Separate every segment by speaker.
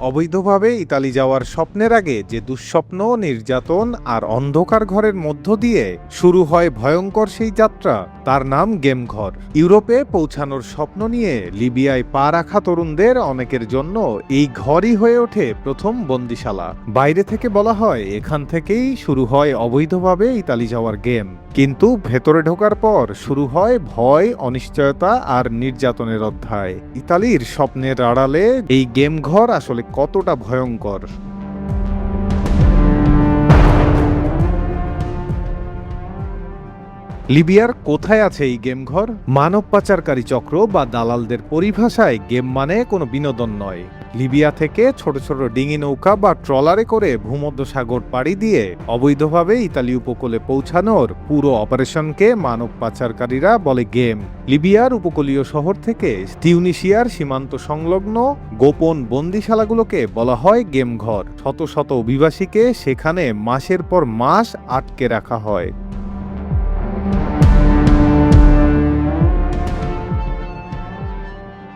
Speaker 1: অবৈধভাবে ইতালি যাওয়ার স্বপ্নের আগে যে দুঃস্বপ্ন, নির্যাতন আর অন্ধকার ঘরের মধ্য দিয়ে শুরু হয় ভয়ঙ্কর সেই যাত্রা, তার নাম গেমঘর। ইউরোপে পৌঁছানোর স্বপ্ন নিয়ে লিবিয়ায় পা রাখা তরুণদের অনেকের জন্য এই ঘরই হয়ে ওঠে প্রথম বন্দিশালা। বাইরে থেকে বলা হয় এখান থেকেই শুরু হয় অবৈধভাবে ইতালি যাওয়ার গেম, কিন্তু ভেতরে ঢোকার পর শুরু হয় ভয়, অনিশ্চয়তা আর নির্যাতনের অধ্যায়। ইতালির স্বপ্নের আড়ালে এই গেমঘর আসলে কতটা ভয়ঙ্কর। লিবিয়ার কোথায় আছে এই গেমঘর? মানব পাচারকারী চক্র বা দালালদের পরিভাষায় গেম মানে কোনো বিনোদন নয়। লিবিয়া থেকে ছোট ছোট ডিঙি নৌকা বা ট্রলারে করে ভূমধ্যসাগর পাড়ি দিয়ে অবৈধভাবে ইতালি উপকূলে পৌঁছানোর পুরো অপারেশনকে মানব পাচারকারীরা বলে গেম। লিবিয়ার উপকূলীয় শহর থেকে তিউনিসিয়ার সীমান্ত সংলগ্ন গোপন বন্দিশালাগুলোকে বলা হয় গেমঘর। শত শত অভিবাসীকে সেখানে মাসের পর মাস আটকে রাখা হয়।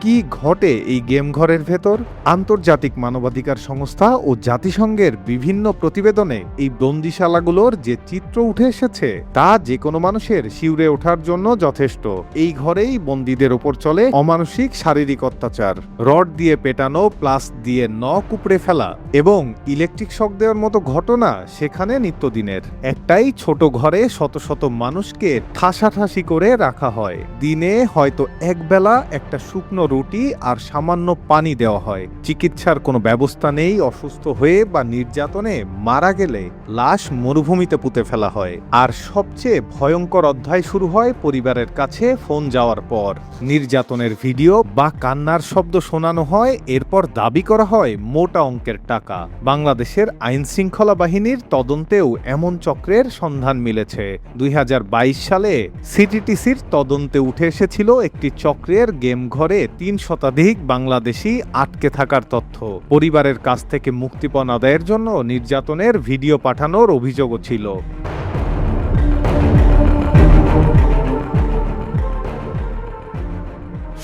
Speaker 1: কি ঘটে এই গেম ঘরের ভেতর? আন্তর্জাতিক মানবাধিকার সংস্থা ও জাতিসংঘের বিভিন্ন প্রতিবেদনে এই বন্দিশালাগুলোর যে চিত্র উঠে এসেছে তা যে কোনো মানুষের শিউরে ওঠার জন্য যথেষ্ট। এই ঘরেই বন্দীদের ওপর চলে অমানসিক শারীরিক অত্যাচার, রড দিয়ে পেটানো, প্লাস দিয়ে নখ উপড়ে ফেলা এবং ইলেকট্রিক শক দেওয়ার মতো ঘটনা সেখানে নিত্যদিনের। একটাই ছোট ঘরে শত শত মানুষকে ঠাসাঠাসি করে রাখা হয়। দিনে হয়তো একবেলা একটা শুকনো রুটি আর সামান্য পানি দেওয়া হয়। চিকিৎসার কোনো ব্যবস্থা নেই। অসুস্থ হয়ে বা নির্যাতনে মারা গেলে লাশ মরুভূমিতে পুঁতে ফেলা হয়। আর সবচেয়ে ভয়ঙ্কর অধ্যায় শুরু হয় পরিবারের কাছে ফোন যাওয়ার পর। নির্যাতনের ভিডিও বা কান্নার শব্দ শোনানো হয়, এরপর দাবি করা হয় মোটা অঙ্কের টাকা। বাংলাদেশের আইন শৃঙ্খলা বাহিনীর তদন্তেও এমন চক্রের সন্ধান মিলেছে। 2022 সালে সিটিটিসির তদন্তে উঠে এসেছিল একটি চক্রের গেম ঘরে 3 শতাধিক বাংলাদেশি আটকে থাকার তথ্য। পরিবারের কাছ থেকে মুক্তিপণ আদায়ের জন্য নির্যাতনের ভিডিও পাঠানোর অভিযোগও ছিল।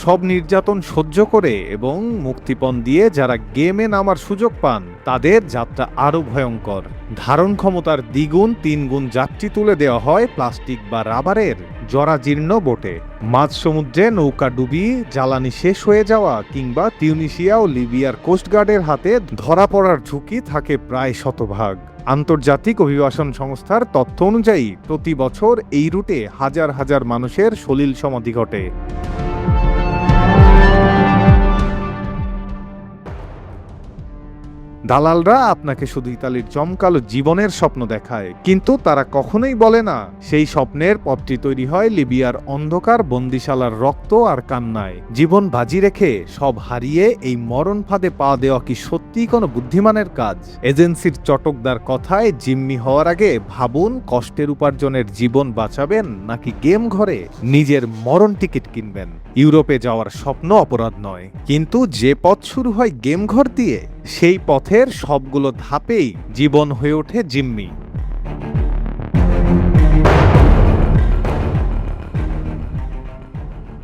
Speaker 1: সব নির্যাতন সহ্য করে এবং মুক্তিপণ দিয়ে যারা গেমে নামার সুযোগ পান তাদের যাত্রা আরও ভয়ঙ্কর। ধারণ ক্ষমতার দ্বিগুণ 3 গুণ যাত্রী তুলে দেওয়া হয় প্লাস্টিক বা রাবারের জরাজীর্ণ বোটে। মাঝ সমুদ্রে নৌকা ডুবি জ্বালানি শেষ হয়ে যাওয়া কিংবা তিউনিসিয়া ও লিবিয়ার কোস্টগার্ডের হাতে ধরা পড়ার ঝুঁকি থাকে প্রায় শতভাগ। আন্তর্জাতিক অভিবাসন সংস্থার তথ্য অনুযায়ী প্রতি বছর এই রুটে হাজার হাজার মানুষের সলিল সমাধি ঘটে। দালালরা আপনাকে শুধু ইতালির জমকালো জীবনের স্বপ্ন দেখায়, কিন্তু তারা কখনোই বলে না সেই স্বপ্নের পথটি তৈরি হয় লিবিয়ার অন্ধকার বন্দিশালার রক্ত আর কান্নায়। জীবন বাজি রেখে সব হারিয়ে এই মরণ ফাঁদে পা দেওয়া কি সত্যিই কোনো বুদ্ধিমানের কাজ? এজেন্সির চটকদার কথায় জিম্মি হওয়ার আগে ভাবুন, কষ্টের উপার্জনের জীবন বাঁচাবেন নাকি গেম ঘরে নিজের মরণ টিকিট কিনবেন। ইউরোপে যাওয়ার স্বপ্ন অপরাধ নয়, কিন্তু যে পথ শুরু হয় গেম ঘর দিয়ে সেই পথের সবগুলো ধাপেই জীবন হয়ে ওঠে জিম্মি।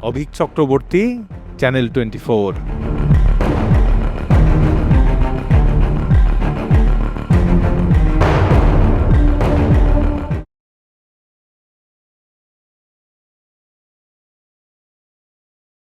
Speaker 1: অভিক চক্রবর্তী, চ্যানেল 24।